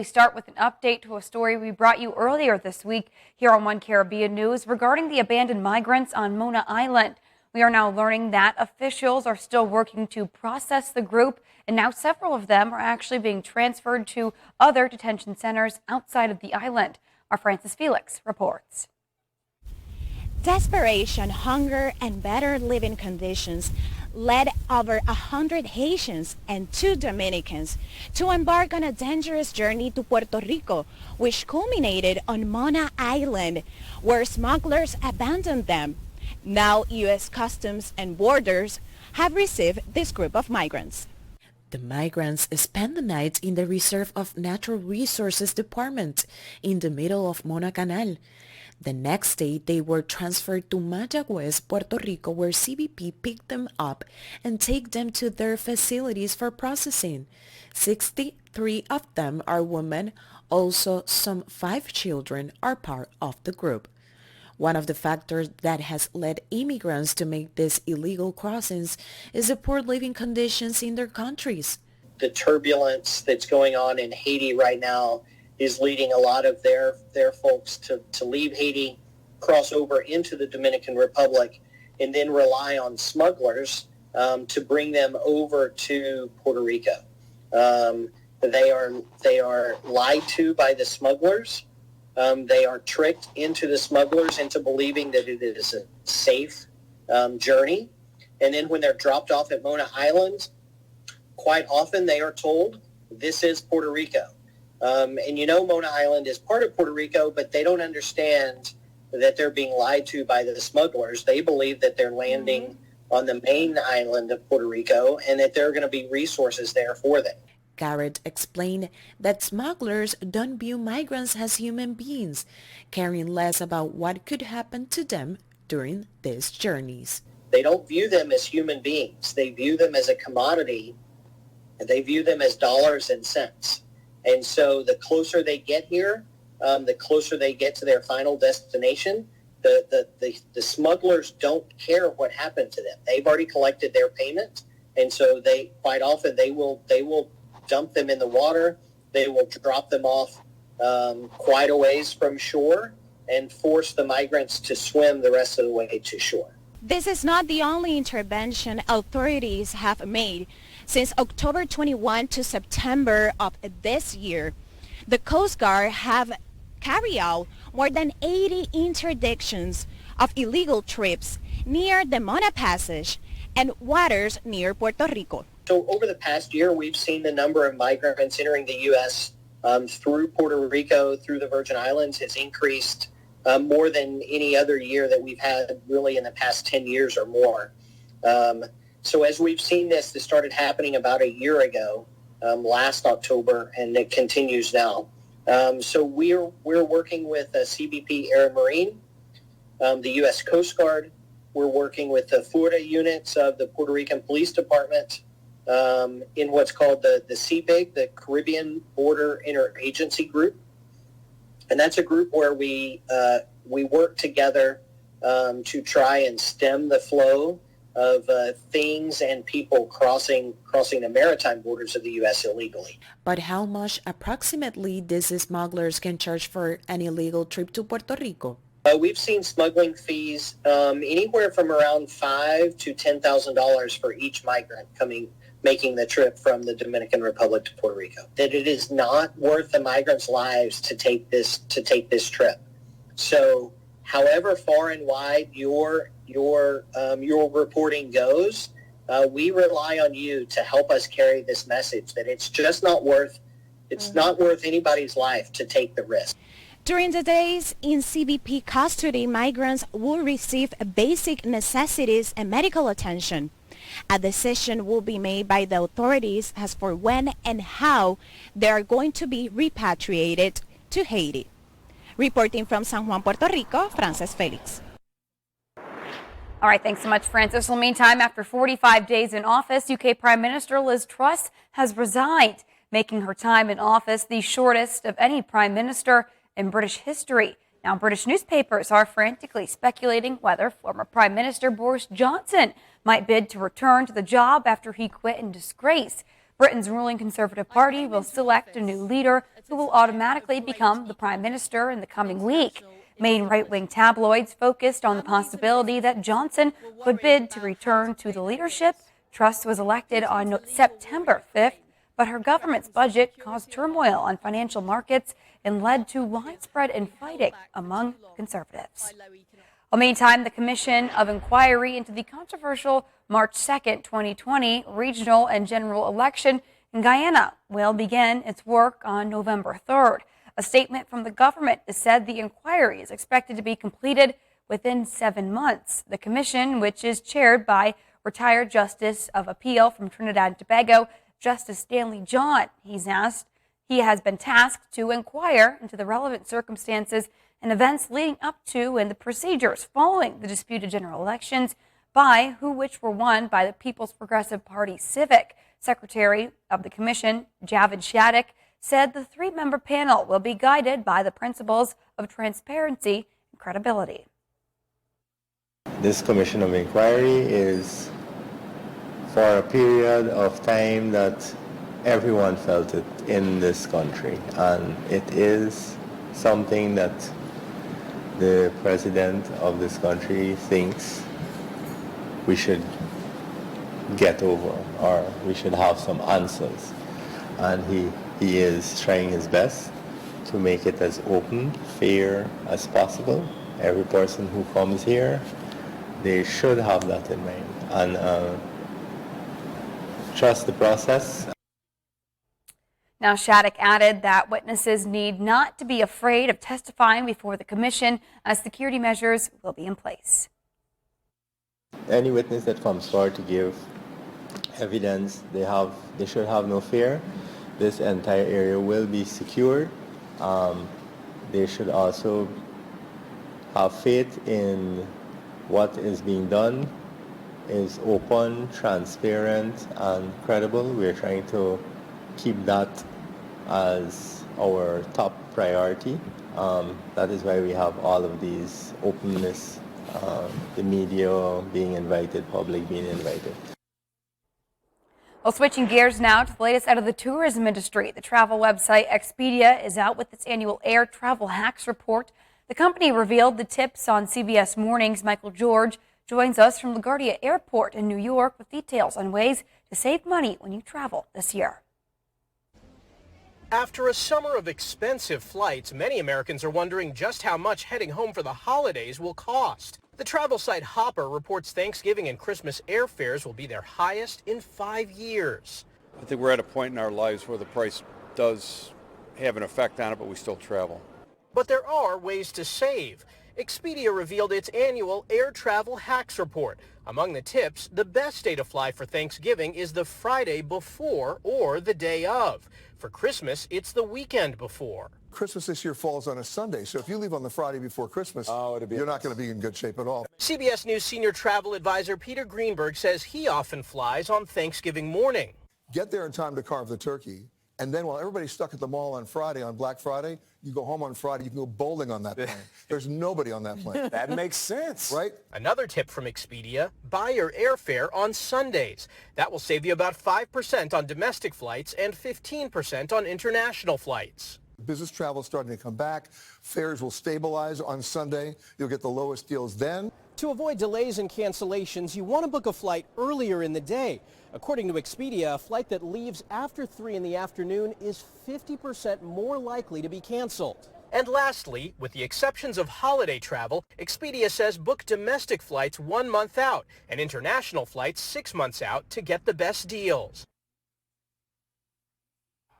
We start with an update to a story we brought you earlier this week here on One Caribbean News regarding the abandoned migrants on Mona Island. We are now learning that officials are still working to process the group, and now several of them are actually being transferred to other detention centers outside of the island. Our Francis Felix reports. Desperation, hunger, and better living conditions led over 100 Haitians and 2 Dominicans to embark on a dangerous journey to Puerto Rico, which culminated on Mona Island, where smugglers abandoned them. Now, U.S. Customs and Borders have received this group of migrants. The migrants spent the night in the Reserve of Natural Resources Department in the middle of Mona Canal. The next day, they were transferred to Mayagüez, Puerto Rico, where CBP picked them up and take them to their facilities for processing. 63 of them are women. Also, some 5 children are part of the group. One of the factors that has led immigrants to make these illegal crossings is the poor living conditions in their countries. The turbulence that's going on in Haiti right now is leading a lot of their folks to leave Haiti, cross over into the Dominican Republic, and then rely on smugglers to bring them over to Puerto Rico. They are lied to by the smugglers. They are tricked into the smugglers into believing that it is a safe journey. And then when they're dropped off at Mona Island, quite often they are told, this is Puerto Rico. And Mona Island is part of Puerto Rico, but they don't understand that they're being lied to by the smugglers. They believe that they're landing on the main island of Puerto Rico and that there are going to be resources there for them. Garrett explained that smugglers don't view migrants as human beings, caring less about what could happen to them during these journeys. They don't view them as human beings. They view them as a commodity, and they view them as dollars and cents. And so the closer they get here, the closer they get to their final destination. The smugglers don't care what happened to them. They've already collected their payment, and so they quite often they will dump them in the water. They will drop them off quite a ways from shore and force the migrants to swim the rest of the way to shore. This is not the only intervention authorities have made. Since October 21 to September of this year, the Coast Guard have carried out more than 80 interdictions of illegal trips near the Mona Passage and waters near Puerto Rico. So over the past year, we've seen the number of migrants entering the U.S. Through Puerto Rico, through the Virgin Islands, has increased more than any other year that we've had really in the past 10 years or more. So as we've seen this started happening about a year ago, last October, and it continues now. So we're working with CBP Air and Marine, the U.S. Coast Guard. We're working with the Florida units of the Puerto Rican Police Department in what's called the CBIG, the Caribbean Border Interagency Group. And that's a group where we work together to try and stem the flow of things and people crossing the maritime borders of the U.S. illegally. But how much approximately these smugglers can charge for an illegal trip to Puerto Rico? We've seen smuggling fees anywhere from around $5,000 to $10,000 for each migrant making the trip from the Dominican Republic to Puerto Rico. That it is not worth the migrants' lives to take this trip. So, however far and wide your reporting goes, we rely on you to help us carry this message that it's just not worth anybody's life to take the risk. During the days in CBP custody, migrants will receive basic necessities and medical attention. A decision will be made by the authorities as for when and how they are going to be repatriated to Haiti. Reporting from San Juan, Puerto Rico, Francis Felix. All right, thanks so much, Francis. In the meantime, after 45 days in office, UK Prime Minister Liz Truss has resigned, making her time in office the shortest of any prime minister in British history. Now, British newspapers are frantically speculating whether former Prime Minister Boris Johnson might bid to return to the job after he quit in disgrace. Britain's ruling Conservative Party will select a new leader who will automatically become the prime minister in the coming week. Main right-wing tabloids focused on the possibility that Johnson could bid to return to the leadership. Truss was elected on September 5th, but her government's budget caused turmoil on financial markets and led to widespread infighting among conservatives. Well, meantime, the Commission of Inquiry into the controversial March 2nd, 2020 regional and general election in Guyana will begin its work on November 3rd. A statement from the government said the inquiry is expected to be completed within 7 months. The commission, which is chaired by retired Justice of Appeal from Trinidad and Tobago, Justice Stanley John, he has been tasked to inquire into the relevant circumstances and events leading up to and the procedures following the disputed general elections which were won by the People's Progressive Party Civic. Secretary of the Commission, Javid Shattuck, said the 3-member panel will be guided by the principles of transparency and credibility. This Commission of Inquiry is for a period of time that everyone felt it in this country, and it is something that the President of this country thinks we should get over, or we should have some answers, and he is trying his best to make it as open, fair as possible. Every person who comes here, they should have that in mind and trust the process. Now, Shattuck added that witnesses need not to be afraid of testifying before the commission, as security measures will be in place. Any witness that comes forward to give evidence, they should have no fear. This entire area will be secured. They should also have faith in what is being done is open, transparent, and credible. We're trying to keep that as our top priority. That is why we have all of these openness, the media being invited, public being invited. Well, switching gears now to the latest out of the tourism industry. The travel website Expedia is out with its annual air travel hacks report. The company revealed the tips on CBS Mornings. Michael George joins us from LaGuardia Airport in New York with details on ways to save money when you travel this year. After a summer of expensive flights, many Americans are wondering just how much heading home for the holidays will cost. The travel site Hopper reports Thanksgiving and Christmas airfares will be their highest in 5 years. I think we're at a point in our lives where the price does have an effect on it, but we still travel. But there are ways to save. Expedia revealed its annual air travel hacks report. Among the tips, the best day to fly for Thanksgiving is the Friday before or the day of. For Christmas, it's the weekend before. Christmas this year falls on a Sunday, so if you leave on the Friday before Christmas, you're not going to be in good shape at all. CBS News senior travel advisor Peter Greenberg says he often flies on Thanksgiving morning. Get there in time to carve the turkey, and then while everybody's stuck at the mall on Friday, on Black Friday, you go home on Friday, you can go bowling on that plane. There's nobody on that plane. That makes sense. Right? Another tip from Expedia, buy your airfare on Sundays. That will save you about 5% on domestic flights and 15% on international flights. Business travel is starting to come back. Fares will stabilize on Sunday. You'll get the lowest deals then. To avoid delays and cancellations, you want to book a flight earlier in the day. According to Expedia, a flight that leaves after 3 in the afternoon is 50% more likely to be canceled. And lastly, with the exceptions of holiday travel, Expedia says book domestic flights 1 month out and international flights 6 months out to get the best deals.